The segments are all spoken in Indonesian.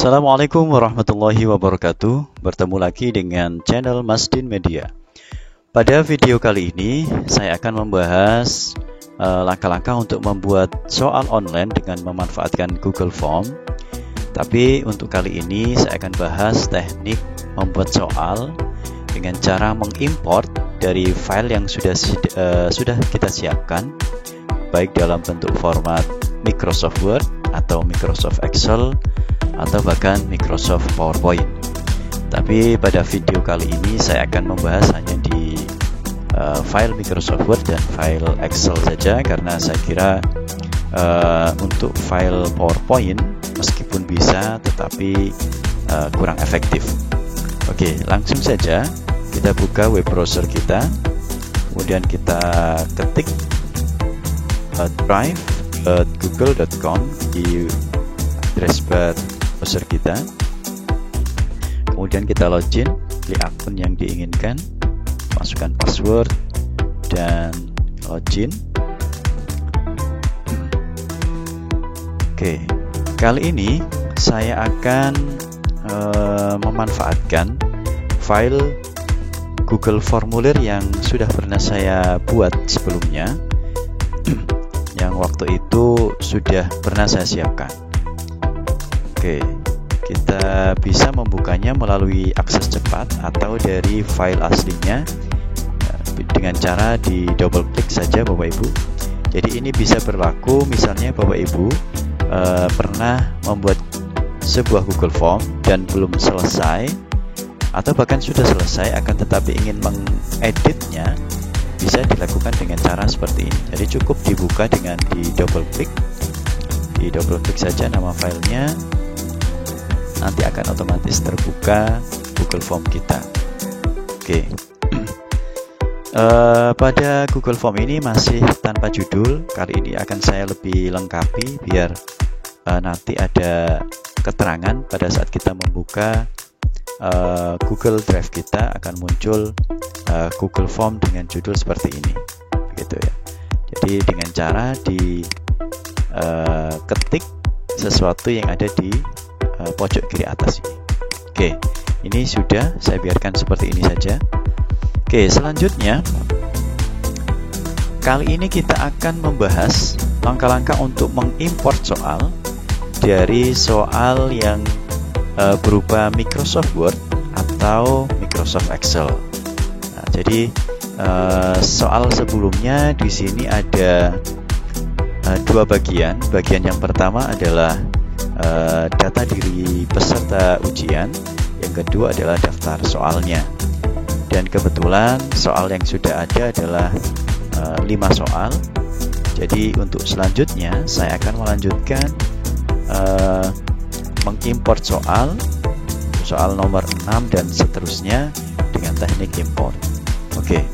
Assalamualaikum warahmatullahi wabarakatuh. Bertemu lagi dengan channel Masdin Media. Pada video kali ini saya akan membahas langkah-langkah untuk membuat soal online dengan memanfaatkan Google Form. Tapi untuk kali ini saya akan bahas teknik membuat soal dengan cara mengimport dari file yang sudah kita siapkan, baik dalam bentuk format Microsoft Word atau Microsoft Excel atau bahkan Microsoft PowerPoint. Tapi pada video kali ini saya akan membahas hanya di file Microsoft Word dan file Excel saja, karena saya kira untuk file PowerPoint meskipun bisa tetapi kurang efektif. Oke, langsung saja kita buka web browser kita, kemudian kita ketik drive.google.com di address bar browser kita, kemudian kita login di akun yang diinginkan, masukkan password dan login. Oke, kali ini saya akan memanfaatkan file Google Formulir yang sudah pernah saya buat sebelumnya, yang waktu itu sudah pernah saya siapkan. Oke, kita bisa membukanya melalui akses cepat atau dari file aslinya dengan cara di double klik saja Bapak Ibu. Jadi ini bisa berlaku misalnya Bapak Ibu pernah membuat sebuah Google Form dan belum selesai, atau bahkan sudah selesai akan tetapi ingin mengeditnya, bisa dilakukan dengan cara seperti ini. Jadi cukup dibuka dengan di double klik saja nama filenya, nanti akan otomatis terbuka Google Form kita. Oke. Pada Google Form ini masih tanpa judul. Kali ini akan saya lebih lengkapi biar nanti ada keterangan pada saat kita membuka Google Drive kita akan muncul Google Form dengan judul seperti ini, begitu ya. Jadi dengan cara di ketik sesuatu yang ada di pojok kiri atas ini. Oke, ini sudah saya biarkan seperti ini saja. Oke, selanjutnya kali ini kita akan membahas langkah-langkah untuk mengimport soal dari soal yang berupa Microsoft Word atau Microsoft Excel. Nah, jadi soal sebelumnya di sini ada dua bagian. Bagian yang pertama adalah data diri peserta ujian, yang kedua adalah daftar soalnya. Dan kebetulan soal yang sudah ada adalah 5 soal. Jadi untuk selanjutnya saya akan melanjutkan mengimport soal nomor 6 dan seterusnya dengan teknik import. Oke.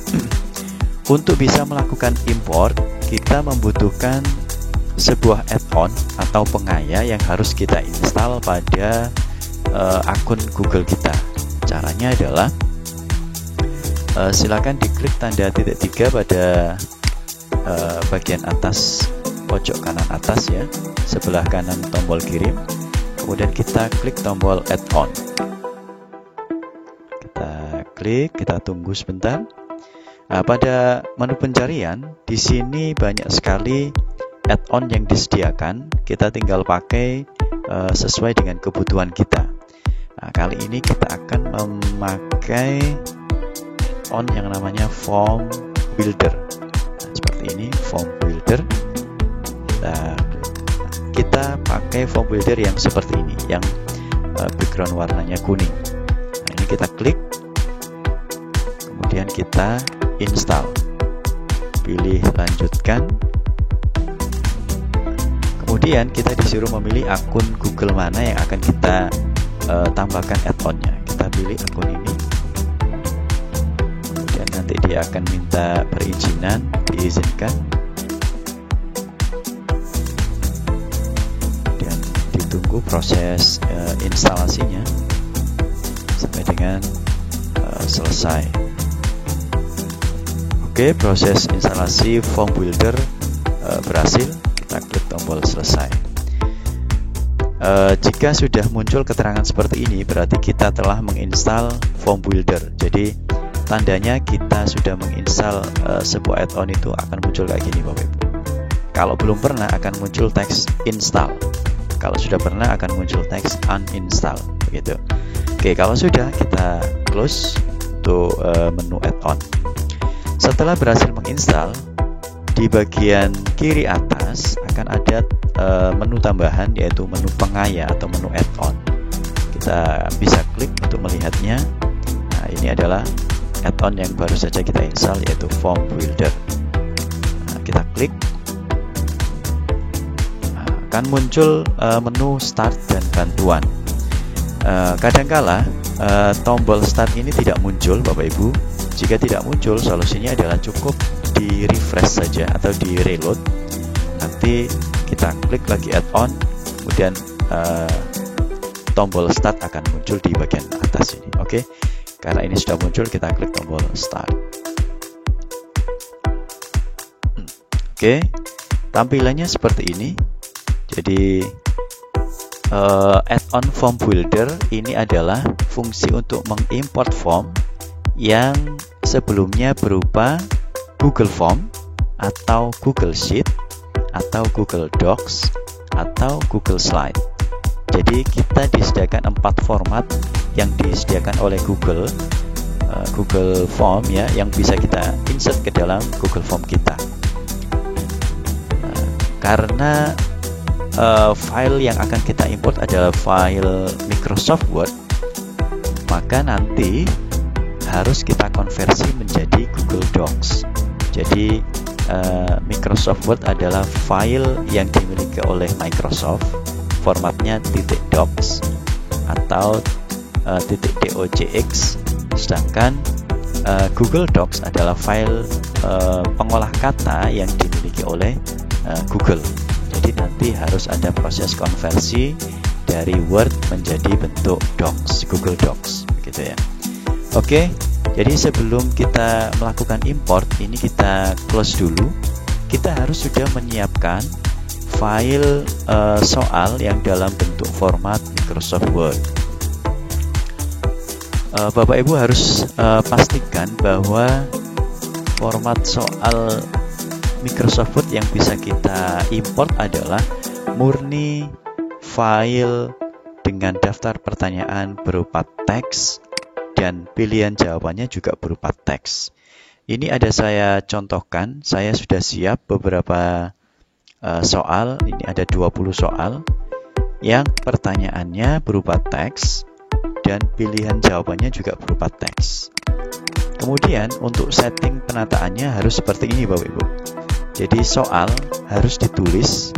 Untuk bisa melakukan import, kita membutuhkan sebuah add-on atau pengaya yang harus kita install pada akun Google kita. Caranya adalah silakan diklik tanda titik 3 pada bagian atas pojok kanan atas ya, sebelah kanan tombol kirim. Kemudian kita klik tombol add-on. Kita klik, kita tunggu sebentar. Nah, pada menu pencarian di sini banyak sekali add-on yang disediakan, kita tinggal pakai sesuai dengan kebutuhan kita. Nah, kali ini kita akan memakai on yang namanya Form Builder. Nah, seperti ini Form Builder. Nah, kita pakai Form Builder yang seperti ini, yang background warnanya kuning. Nah, ini kita klik, kemudian kita install. Pilih lanjutkan. Kemudian kita disuruh memilih akun Google mana yang akan kita tambahkan add-onnya. Kita pilih akun ini. Kemudian nanti dia akan minta perizinan, diizinkan. Dan ditunggu proses instalasinya sampai dengan selesai. Oke, proses instalasi Form Builder berhasil. Kita klik tombol selesai. Jika sudah muncul keterangan seperti ini, berarti kita telah menginstal Form Builder. Jadi tandanya kita sudah menginstal sebuah add-on itu akan muncul kayak gini Bapak Ibu. Kalau belum pernah akan muncul teks install. Kalau sudah pernah akan muncul teks uninstall begitu. Oke, kalau sudah kita close untuk menu add-on. Setelah berhasil menginstal, di bagian kiri atas akan ada menu tambahan, yaitu menu pengaya atau menu add-on. Kita bisa klik untuk melihatnya. Nah, ini adalah add-on yang baru saja kita install, yaitu Form Builder. Nah, kita klik, akan muncul menu start dan bantuan. Kadangkala tombol start ini tidak muncul Bapak Ibu. Jika tidak muncul, solusinya adalah cukup di refresh saja atau di reload. Nanti kita klik lagi add-on, kemudian tombol start akan muncul di bagian atas ini. Oke, karena ini sudah muncul, kita klik tombol start. Oke, tampilannya seperti ini. Jadi add-on Form Builder ini adalah fungsi untuk mengimport form yang sebelumnya berupa Google Form atau Google Sheet atau Google Docs atau Google Slide. Jadi kita disediakan 4 format yang disediakan oleh Google Form ya, yang bisa kita insert ke dalam Google Form kita. Karena file yang akan kita import adalah file Microsoft Word, maka nanti harus kita konversi menjadi Google Docs. Jadi Microsoft Word adalah file yang dimiliki oleh Microsoft, formatnya .docs atau .docx, sedangkan Google Docs adalah file pengolah kata yang dimiliki oleh Google. Jadi nanti harus ada proses konversi dari Word menjadi bentuk Docs, Google Docs, gitu ya. Oke, jadi sebelum kita melakukan import, ini kita close dulu. Kita harus sudah menyiapkan file soal yang dalam bentuk format Microsoft Word. Bapak Ibu harus pastikan bahwa format soal Microsoft Word yang bisa kita import adalah murni file dengan daftar pertanyaan berupa teks dan pilihan jawabannya juga berupa teks. Ini ada saya contohkan, saya sudah siap beberapa soal. Ini ada 20 soal yang pertanyaannya berupa teks dan pilihan jawabannya juga berupa teks. Kemudian untuk setting penataannya harus seperti ini Bapak Ibu. Jadi soal harus ditulis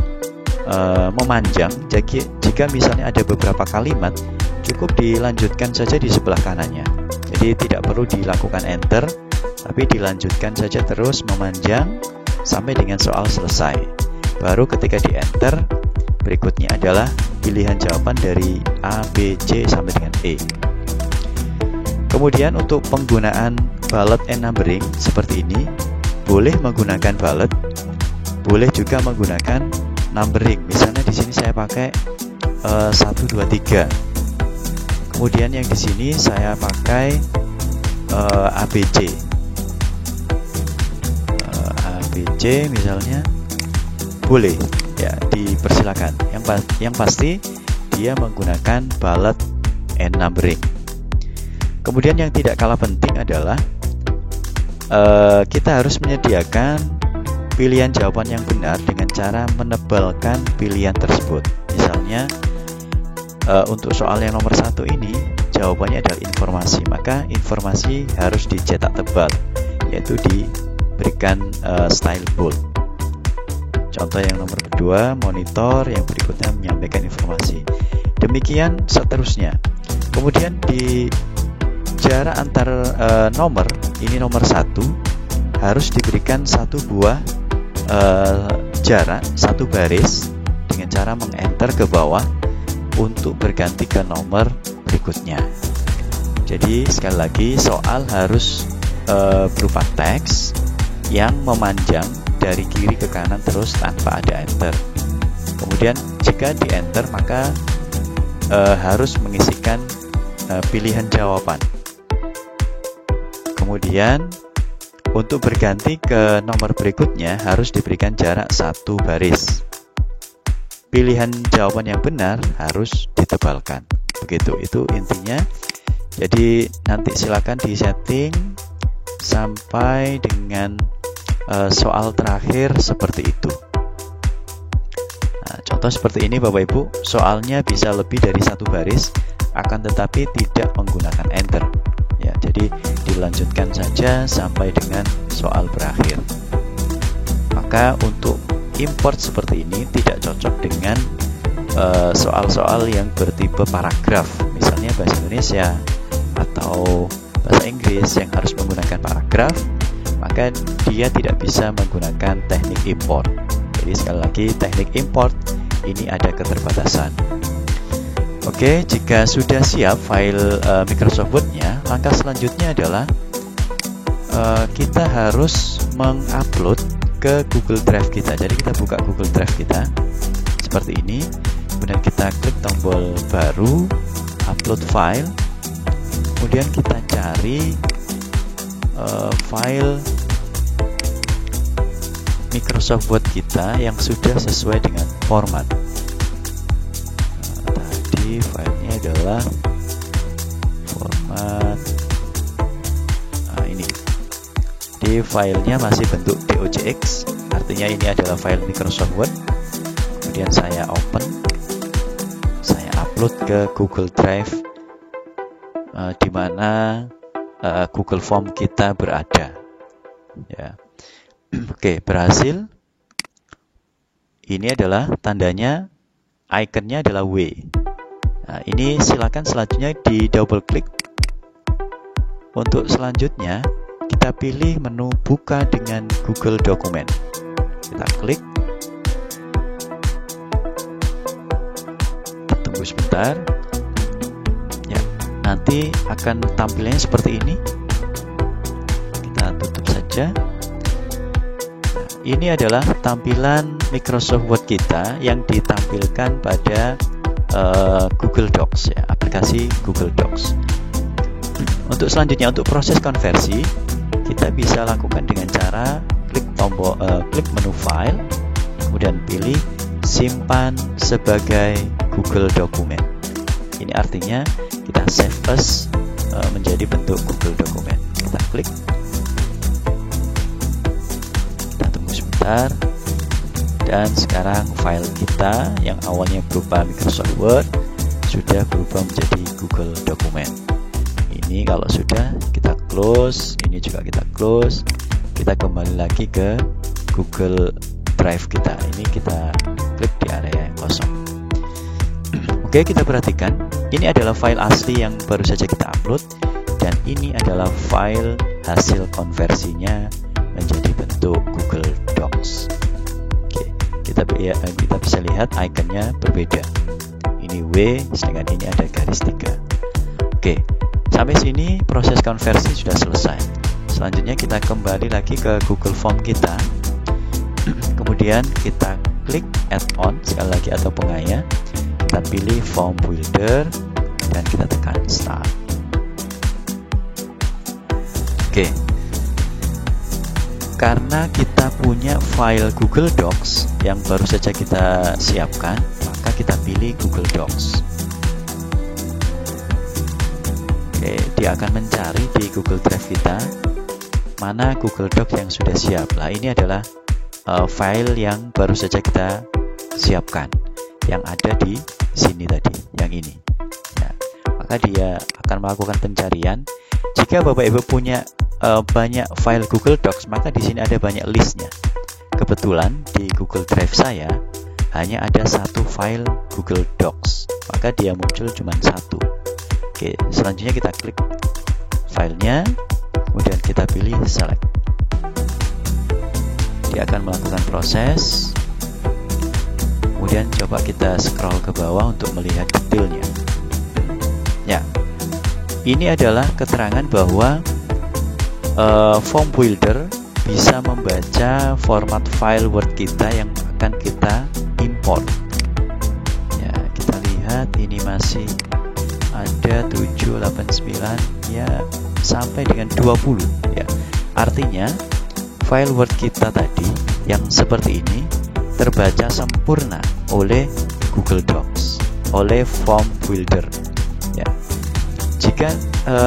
memanjang. Jadi jika misalnya ada beberapa kalimat, cukup dilanjutkan saja di sebelah kanannya. Jadi tidak perlu dilakukan enter, tapi dilanjutkan saja terus memanjang sampai dengan soal selesai. Baru ketika di enter, berikutnya adalah pilihan jawaban dari A, B, C sampai dengan E. Kemudian untuk penggunaan bullet and numbering seperti ini, boleh menggunakan bullet, boleh juga menggunakan numbering. Misalnya di sini saya pakai 1, 2, 3. Kemudian yang di sini saya pakai ABC. ABC misalnya boleh ya, dipersilakan. Yang pasti dia menggunakan bullet and numbering. Kemudian yang tidak kalah penting adalah kita harus menyediakan pilihan jawaban yang benar dengan cara menebalkan pilihan tersebut. Misalnya untuk soal yang nomor 1 ini jawabannya adalah informasi, maka informasi harus dicetak tebal, yaitu diberikan style bold. Contoh yang nomor kedua, monitor, yang berikutnya menyampaikan informasi. Demikian seterusnya. Kemudian di jarak antar nomor, ini nomor 1, harus diberikan satu buah jarak, satu baris dengan cara mengenter ke bawah untuk berganti ke nomor berikutnya. Jadi sekali lagi soal harus berupa teks yang memanjang dari kiri ke kanan terus tanpa ada enter. Kemudian jika di enter maka harus mengisikan pilihan jawaban. Kemudian untuk berganti ke nomor berikutnya harus diberikan jarak 1 baris. Pilihan jawaban yang benar harus ditebalkan. Begitu, itu intinya. Jadi nanti silakan disetting sampai dengan soal terakhir seperti itu. Nah, contoh seperti ini Bapak Ibu, soalnya bisa lebih dari 1 baris, akan tetapi tidak menggunakan enter. Ya, jadi dilanjutkan saja sampai dengan soal berakhir. Maka untuk import seperti ini tidak cocok dengan soal-soal yang bertipe paragraf, misalnya bahasa Indonesia atau bahasa Inggris yang harus menggunakan paragraf, maka dia tidak bisa menggunakan teknik import. Jadi sekali lagi, teknik import ini ada keterbatasan. Oke, jika sudah siap file Microsoft Word-nya, langkah selanjutnya adalah kita harus mengupload ke Google Drive kita. Jadi kita buka Google Drive kita seperti ini, kemudian kita klik tombol baru, upload file, kemudian kita cari file Microsoft Word kita yang sudah sesuai dengan format. Filenya adalah format ini. Di filenya masih bentuk docx, artinya ini adalah file Microsoft Word. Kemudian saya open, saya upload ke Google Drive di mana Google Form kita berada. Ya. Oke, berhasil. Ini adalah tandanya, ikonnya adalah W. Nah, ini silakan selanjutnya di double klik. Untuk selanjutnya kita pilih menu buka dengan Google Dokumen. Kita klik. Tunggu sebentar. Ya, nanti akan tampilnya seperti ini. Kita tutup saja. Nah, ini adalah tampilan Microsoft Word kita yang ditampilkan pada Google Docs, ya, aplikasi Google Docs. Untuk selanjutnya, untuk proses konversi, kita bisa lakukan dengan cara klik tombol klik menu file, kemudian pilih simpan sebagai Google Dokumen. Ini artinya kita save as menjadi bentuk Google Dokumen. Kita klik, kita tunggu sebentar. Dan sekarang file kita yang awalnya berupa Microsoft Word sudah berubah menjadi Google Dokumen. Ini kalau sudah kita close, ini juga kita close. Kita kembali lagi ke Google Drive kita. Ini kita klik di area yang kosong. Oke, kita perhatikan. Ini adalah file asli yang baru saja kita upload, dan ini adalah file hasil konversinya menjadi bentuk Google Docs. Kita bisa lihat ikonnya berbeda. Ini W, sedangkan ini ada garis 3. Oke, sampai sini proses konversi sudah selesai. Selanjutnya kita kembali lagi ke Google Form kita. Kemudian kita klik add-on sekali lagi atau pengaya. Kita pilih Form Builder dan kita tekan Start. Oke. Karena kita punya file Google Docs yang baru saja kita siapkan, maka kita pilih Google Docs. Oke, dia akan mencari di Google Drive kita mana Google Docs yang sudah siap. Nah, ini adalah file yang baru saja kita siapkan, yang ada di sini tadi, yang ini. Nah, maka dia akan melakukan pencarian. Jika Bapak Ibu punya banyak file Google Docs, maka di sini ada banyak listnya. Kebetulan di Google Drive saya hanya ada satu file Google Docs, maka dia muncul cuma satu. Oke, selanjutnya kita klik filenya, kemudian kita pilih select. Dia akan melakukan proses. Kemudian coba kita scroll ke bawah untuk melihat detailnya. Ya, ini adalah keterangan bahwa Form Builder bisa membaca format file Word kita yang akan kita import. Ya, kita lihat lihat ini masih ada 7, 8, 9 ya, sampai dengan 20 ya. Artinya file Word kita tadi yang seperti ini terbaca sempurna oleh Google Docs, oleh Form Builder ya. Jika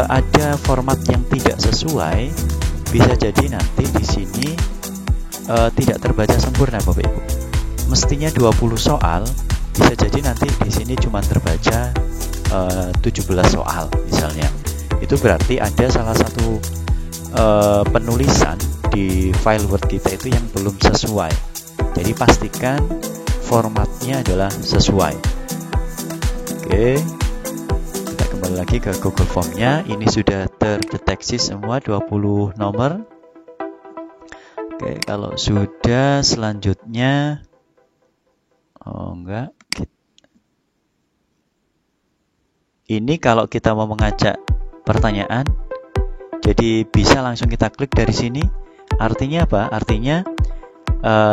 ada format yang tidak sesuai, bisa jadi nanti di sini tidak terbaca sempurna Bapak Ibu. Mestinya 20 soal, bisa jadi nanti di sini cuma terbaca 17 soal misalnya. Itu berarti ada salah satu penulisan di file Word kita itu yang belum sesuai. Jadi pastikan formatnya adalah sesuai. Oke, kita kembali lagi ke Google Form-nya. Ini sudah terdeteksi semua 20 nomor. Oke, kalau sudah, selanjutnya enggak. Ini kalau kita mau mengajak pertanyaan, jadi bisa langsung kita klik dari sini. Artinya apa? Artinya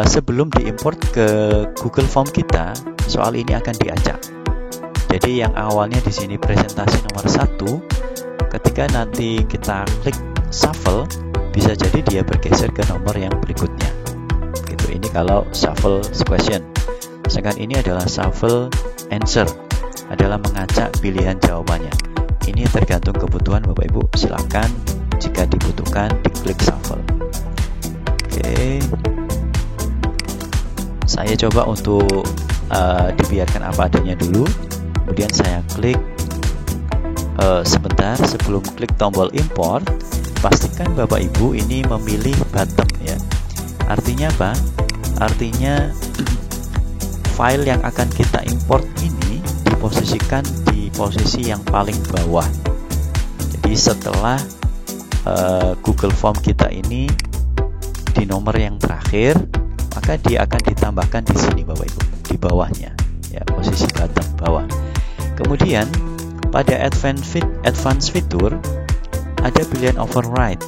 sebelum diimport ke Google Form kita, soal ini akan diajak. Jadi yang awalnya di sini presentasi nomor 1, ketika nanti kita klik shuffle, bisa jadi dia bergeser ke nomor yang berikutnya. Gitu. Ini kalau shuffle question. Sedangkan ini adalah shuffle answer, adalah mengacak pilihan jawabannya. Ini tergantung kebutuhan Bapak Ibu. Silakan jika dibutuhkan diklik shuffle. Oke. Saya coba untuk dibiarkan apa adanya dulu. Kemudian saya klik sebentar sebelum klik tombol import. Pastikan Bapak Ibu ini memilih bottom ya. Artinya apa? Artinya file yang akan kita import ini diposisikan di posisi yang paling bawah. Jadi setelah Google Form kita ini di nomor yang terakhir, maka dia akan ditambahkan di sini Bapak Ibu, di bawahnya ya, posisi bottom bawah. Kemudian pada advanced fitur ada pilihan override.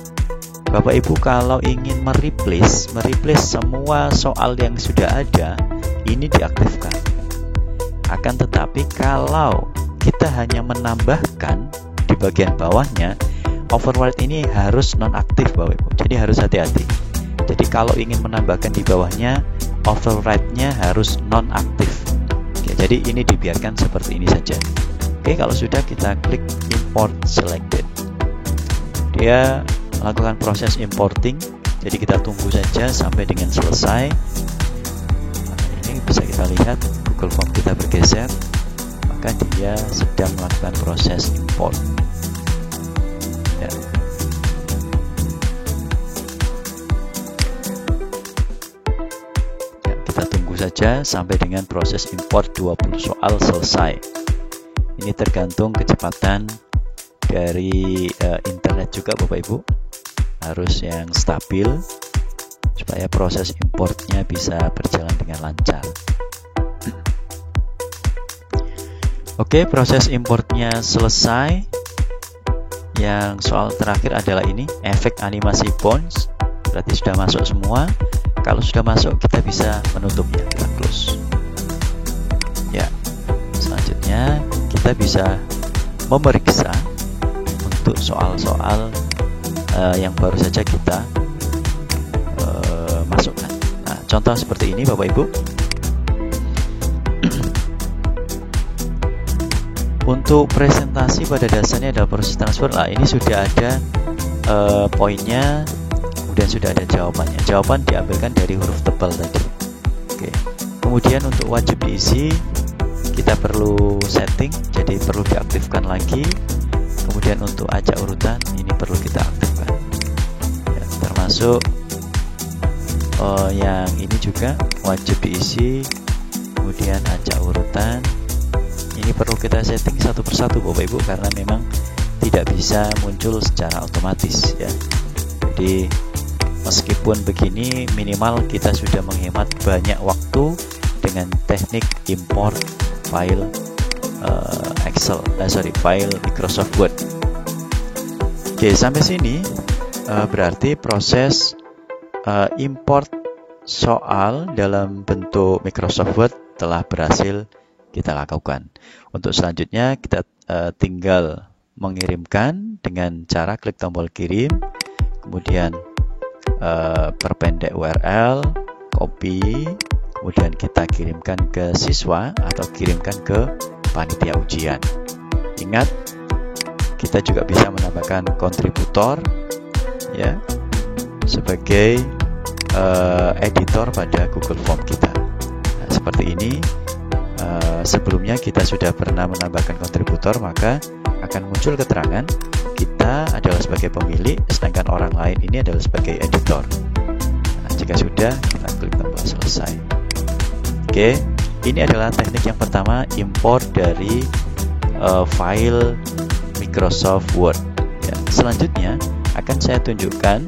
Bapak Ibu kalau ingin mereplace semua soal yang sudah ada, ini diaktifkan. Akan tetapi kalau kita hanya menambahkan di bagian bawahnya, override ini harus nonaktif Bapak Ibu. Jadi harus hati-hati. Jadi kalau ingin menambahkan di bawahnya, override-nya harus nonaktif. Oke, jadi ini dibiarkan seperti ini saja. Oke, kalau sudah kita klik import selected. Dia melakukan proses importing. Jadi kita tunggu saja sampai dengan selesai. Ini bisa kita lihat Google Form kita bergeser, maka dia sedang melakukan proses import. Ya. Kita tunggu saja sampai dengan proses import 20 soal selesai. Ini tergantung kecepatan dari internet juga Bapak Ibu. Harus yang stabil supaya proses importnya bisa berjalan dengan lancar. Oke, proses importnya selesai. Yang soal terakhir adalah ini, efek animasi bounce. Berarti sudah masuk semua. Kalau sudah masuk, kita bisa menutupnya, kita close. Ya, selanjutnya kita bisa memeriksa untuk soal-soal yang baru saja kita masukkan. Nah, contoh seperti ini Bapak Ibu. Untuk presentasi pada dasarnya adalah proses transfer. Nah, ini sudah ada poinnya, kemudian sudah ada jawabannya. Jawaban diambilkan dari huruf tebal tadi. Oke. Kemudian untuk wajib diisi, kita perlu setting, jadi perlu diaktifkan lagi. Kemudian untuk acak urutan, ini perlu kita aktifkan. Ya, termasuk yang ini juga wajib diisi, kemudian acak urutan. Ini perlu kita setting satu persatu Bapak Ibu, karena memang tidak bisa muncul secara otomatis ya. Jadi meskipun begini, minimal kita sudah menghemat banyak waktu dengan teknik import file file Microsoft Word. Oke, sampai sini berarti proses import soal dalam bentuk Microsoft Word telah berhasil kita lakukan. Untuk selanjutnya kita tinggal mengirimkan dengan cara klik tombol kirim, kemudian perpendek URL, copy, kemudian kita kirimkan ke siswa atau kirimkan ke panitia ujian. Ingat, kita juga bisa menambahkan kontributor ya sebagai editor pada Google Form kita. Nah, seperti ini. Sebelumnya kita sudah pernah menambahkan kontributor, maka akan muncul keterangan kita adalah sebagai pemilik, sedangkan orang lain ini adalah sebagai editor. Nah, jika sudah, kita klik tombol selesai. Oke, ini adalah teknik yang pertama, import dari file Microsoft Word. Ya, selanjutnya akan saya tunjukkan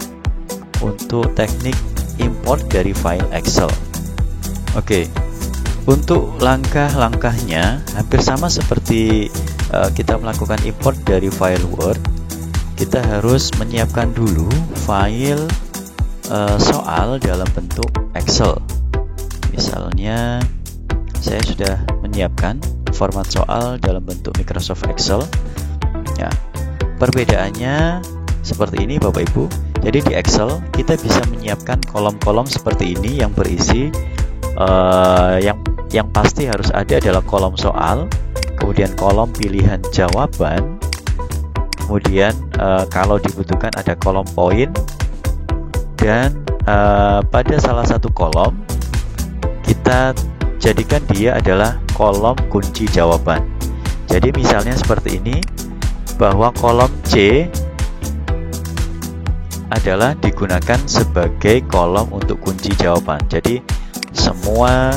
untuk teknik import dari file Excel. Oke. Untuk langkah-langkahnya hampir sama seperti kita melakukan import dari file Word. Kita harus menyiapkan dulu file soal dalam bentuk Excel. Misalnya saya sudah menyiapkan format soal dalam bentuk Microsoft Excel. Ya, perbedaannya seperti ini Bapak Ibu. Jadi di Excel kita bisa menyiapkan kolom-kolom seperti ini yang berisi yang pasti harus ada adalah kolom soal, kemudian kolom pilihan jawaban, kemudian kalau dibutuhkan ada kolom poin, dan pada salah satu kolom kita jadikan dia adalah kolom kunci jawaban. Jadi misalnya seperti ini, bahwa kolom C adalah digunakan sebagai kolom untuk kunci jawaban. Jadi semua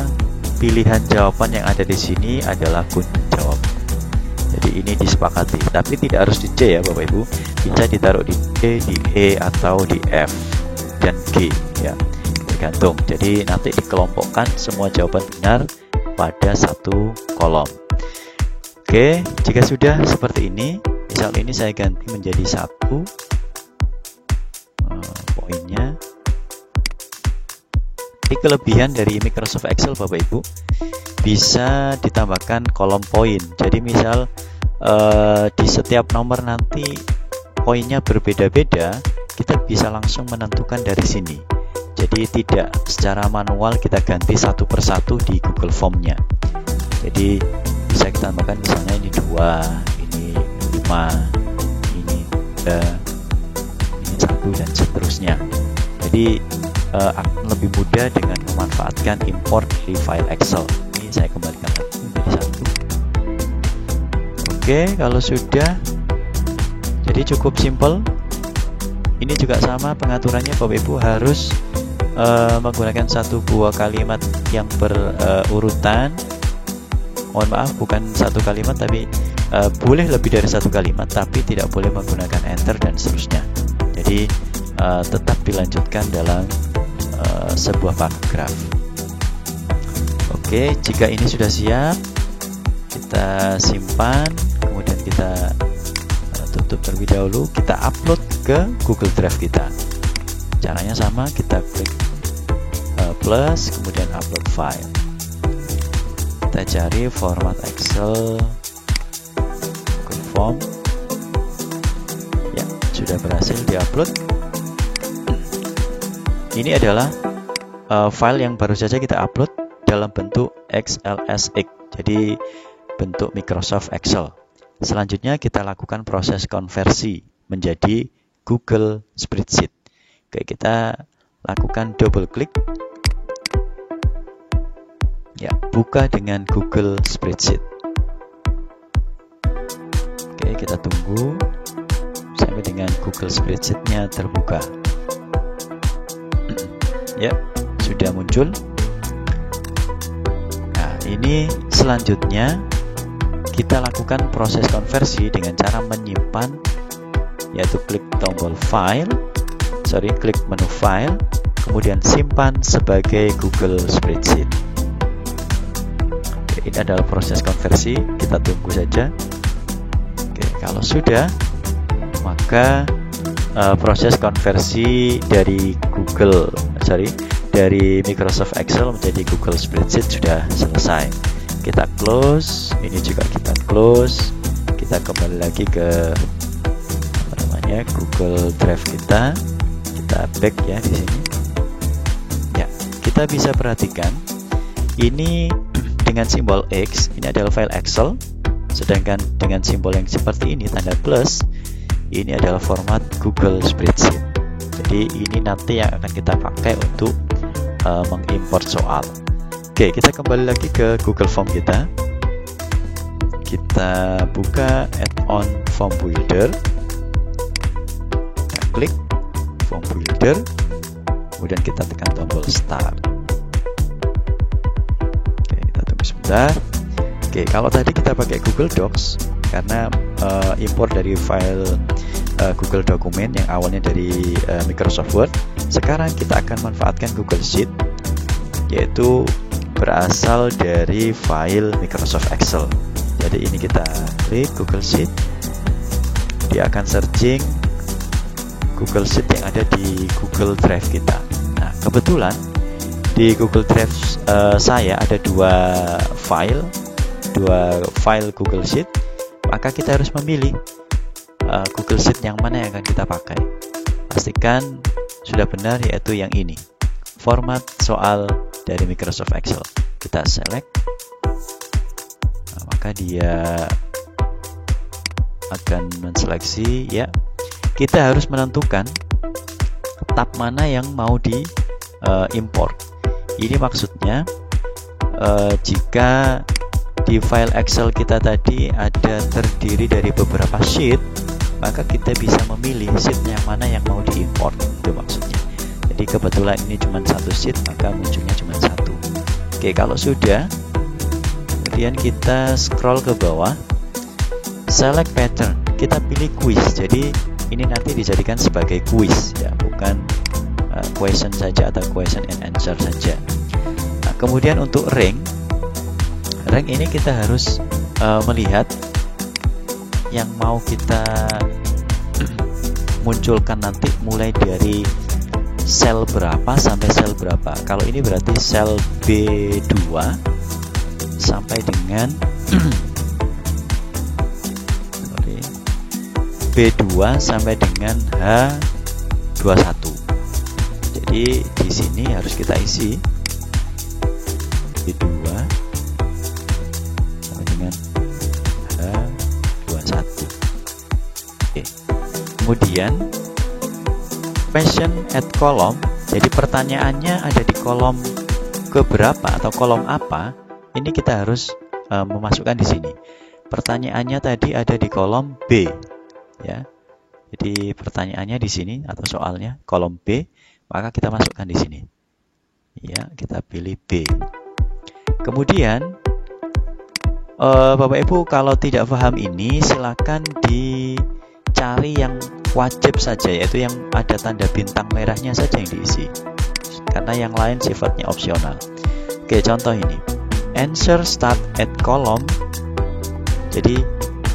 pilihan jawaban yang ada di sini adalah kunci jawaban. Jadi ini disepakati, tapi tidak harus di C ya Bapak Ibu. Bisa ditaruh di D, di E, atau di F dan G ya, tergantung. Jadi nanti dikelompokkan semua jawaban benar pada satu kolom. Oke, jika sudah seperti ini, misal ini saya ganti menjadi 1 poinnya. Ini kelebihan dari Microsoft Excel Bapak Ibu, bisa ditambahkan kolom poin. Jadi misal di setiap nomor nanti poinnya berbeda-beda, kita bisa langsung menentukan dari sini. Jadi tidak secara manual kita ganti satu persatu di Google Form-nya. Jadi bisa kita tambahkan misalnya ini 2, ini 5, ini 3, ini 1, dan seterusnya. Jadi akan lebih mudah dengan memanfaatkan import di file Excel. Ini saya kembalikan lagi menjadi 1. Oke, kalau sudah, jadi cukup simple. Ini juga sama pengaturannya Bapak Ibu, harus menggunakan satu buah kalimat yang berurutan. Mohon maaf, bukan satu kalimat, tapi boleh lebih dari satu kalimat, tapi tidak boleh menggunakan enter dan seterusnya. Jadi tetap dilanjutkan dalam sebuah paragraf. Oke, jika ini sudah siap, kita simpan, kemudian kita tutup terlebih dahulu. Kita upload ke Google Drive kita. Caranya sama, kita klik plus, kemudian upload file. Kita cari format Excel Google Form. Ya, sudah berhasil diupload. Ini adalah file yang baru saja kita upload dalam bentuk XLSX, jadi bentuk Microsoft Excel. Selanjutnya kita lakukan proses konversi menjadi Google Spreadsheet. Oke, kita lakukan double klik. Ya, buka dengan Google Spreadsheet. Oke, kita tunggu sampai dengan Google Spreadsheet-nya terbuka. Ya, sudah muncul. Nah, ini selanjutnya kita lakukan proses konversi dengan cara menyimpan, yaitu klik tombol klik menu file, kemudian simpan sebagai Google Spreadsheet. Oke, ini adalah proses konversi, kita tunggu saja. Oke, kalau sudah, maka proses konversi dari dari Microsoft Excel menjadi Google Spreadsheet sudah selesai. kita close, ini juga kita close. Kita kembali lagi ke Google Drive kita back ya di sini. Ya, kita bisa perhatikan ini dengan simbol X, ini adalah file Excel, sedangkan dengan simbol yang seperti ini tanda plus, ini adalah format Google Spreadsheet. Jadi ini nanti yang akan kita pakai untuk mengimport soal. Oke, kita kembali lagi ke Google Form kita. Kita buka add-on Form Builder. Kita klik Form Builder, kemudian kita tekan tombol Start. Oke, kita tunggu sebentar. Oke, kalau tadi kita pakai Google Docs karena import dari file Google Dokumen yang awalnya dari Microsoft Word, sekarang kita akan manfaatkan Google Sheet, yaitu berasal dari file Microsoft Excel. Jadi ini kita klik Google Sheet, dia akan searching Google Sheet yang ada di Google Drive kita. Nah, kebetulan di Google Drive saya ada dua file Google Sheet, maka kita harus memilih Google Sheet yang mana yang akan kita pakai. Pastikan sudah benar, yaitu yang ini, format soal dari Microsoft Excel. Kita select, nah, maka dia akan menseleksi ya. Kita harus menentukan tab mana yang mau di import. Ini maksudnya jika di file Excel kita tadi ada terdiri dari beberapa sheet, maka kita bisa memilih sheet yang mana yang mau diimport. Itu maksudnya. Jadi kebetulan ini cuma satu sheet, maka munculnya cuma satu. Oke, kalau sudah, kemudian kita scroll ke bawah, select pattern, kita pilih quiz. Jadi ini nanti dijadikan sebagai quiz ya, bukan question saja atau question and answer saja. Nah, kemudian untuk rank ini kita harus melihat yang mau kita munculkan nanti mulai dari sel berapa sampai sel berapa. Kalau ini berarti sel B2 sampai dengan B2 sampai dengan H21. Jadi di sini harus kita isi B2 sampai dengan H21. Oke. Kemudian question at column. Jadi pertanyaannya ada di kolom keberapa atau kolom apa? Ini kita harus memasukkan di sini. Pertanyaannya tadi ada di kolom B. Ya, jadi pertanyaannya di sini atau soalnya kolom B, maka kita masukkan di sini. Ya, kita pilih B. Kemudian, Bapak Ibu kalau tidak paham ini, silakan dicari yang wajib saja, yaitu yang ada tanda bintang merahnya saja yang diisi. Karena yang lain sifatnya opsional. Oke, contoh ini. Answer start at column. Jadi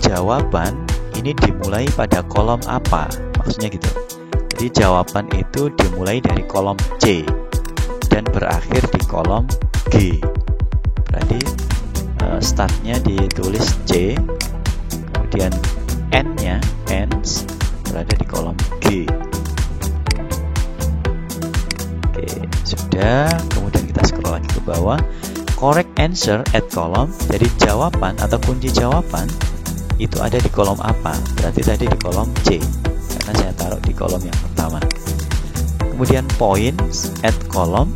jawaban ini dimulai pada kolom apa? Maksudnya gitu. Jadi jawaban itu dimulai dari kolom C dan berakhir di kolom G. Berarti startnya ditulis C, kemudian N-nya, ends, berada di kolom G. Oke, sudah. Kemudian kita scroll lagi ke bawah. Correct answer at column. Jadi jawaban atau kunci jawaban itu ada di kolom apa? Berarti tadi di kolom C, karena saya taruh di kolom yang pertama. Kemudian points at column,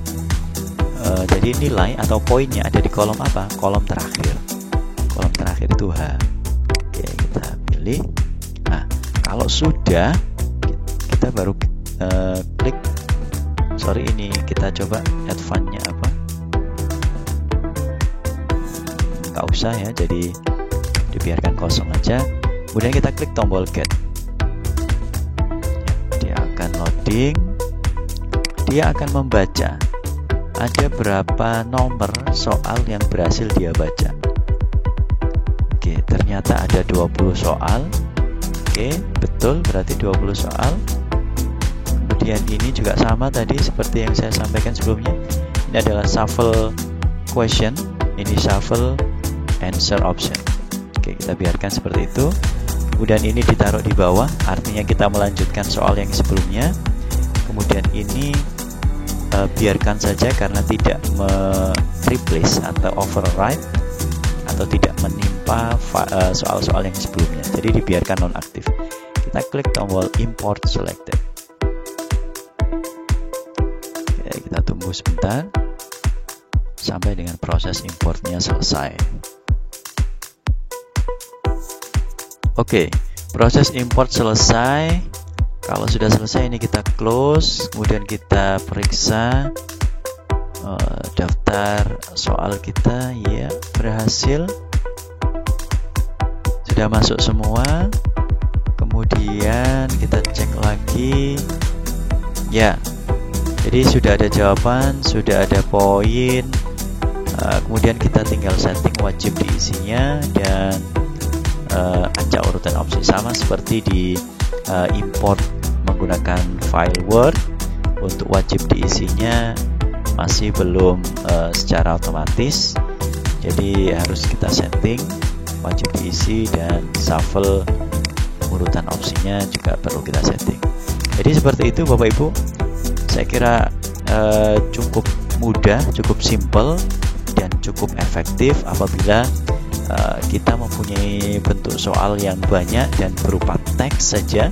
jadi nilai atau poinnya ada di kolom apa? Kolom terakhir. Kolom terakhir itu H. Oke, kita pilih. Nah, kalau sudah, kita baru klik. Sorry, ini kita coba advance-nya apa? Nggak usah ya, jadi dibiarkan kosong aja. Kemudian kita klik tombol get. Dia akan loading. Dia akan membaca ada berapa nomor soal yang berhasil dia baca. Oke, ternyata ada 20 soal. Oke, betul, berarti 20 soal. Kemudian ini juga sama tadi seperti yang saya sampaikan sebelumnya. Ini adalah shuffle question, ini shuffle answer option. Oke, kita biarkan seperti itu. Kemudian ini ditaruh di bawah, artinya kita melanjutkan soal yang sebelumnya. Kemudian ini biarkan saja karena tidak replace atau override atau tidak menimpa soal-soal yang sebelumnya. Jadi dibiarkan nonaktif. Kita klik tombol import selected. Oke, kita tunggu sebentar sampai dengan proses importnya selesai. Oke, proses import selesai. Kalau sudah selesai, ini kita close, kemudian kita periksa daftar soal kita. Ya, berhasil, sudah masuk semua. Kemudian kita cek lagi. Ya, jadi sudah ada jawaban, sudah ada poin. Kemudian kita tinggal setting wajib diisinya dan acak urutan opsi, sama seperti di import menggunakan file Word. Untuk wajib diisinya masih belum secara otomatis, jadi harus kita setting wajib diisi, dan shuffle urutan opsinya juga perlu kita setting. Jadi seperti itu Bapak Ibu, saya kira cukup mudah, cukup simple, dan cukup efektif apabila kita mempunyai bentuk soal yang banyak dan berupa teks saja,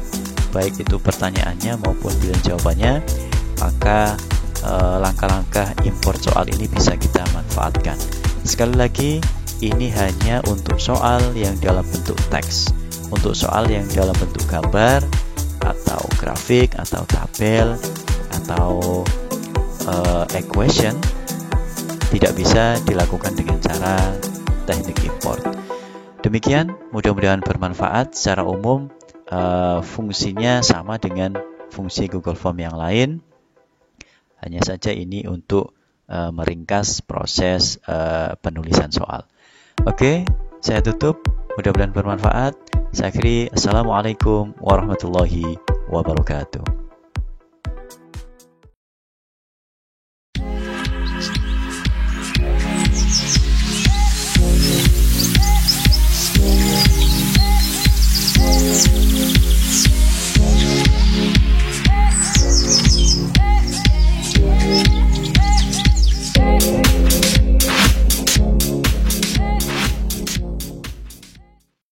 baik itu pertanyaannya maupun pilihan jawabannya, maka langkah-langkah import soal ini bisa kita manfaatkan. Sekali lagi, ini hanya untuk soal yang dalam bentuk teks. Untuk soal yang dalam bentuk gambar atau grafik atau tabel atau equation tidak bisa dilakukan dengan cara teknik import. Demikian, mudah-mudahan bermanfaat. Secara umum fungsinya sama dengan fungsi Google Form yang lain, hanya saja ini untuk meringkas proses penulisan soal. Oke, saya tutup. Mudah-mudahan bermanfaat. Saya akhiri. Assalamualaikum warahmatullahi wabarakatuh.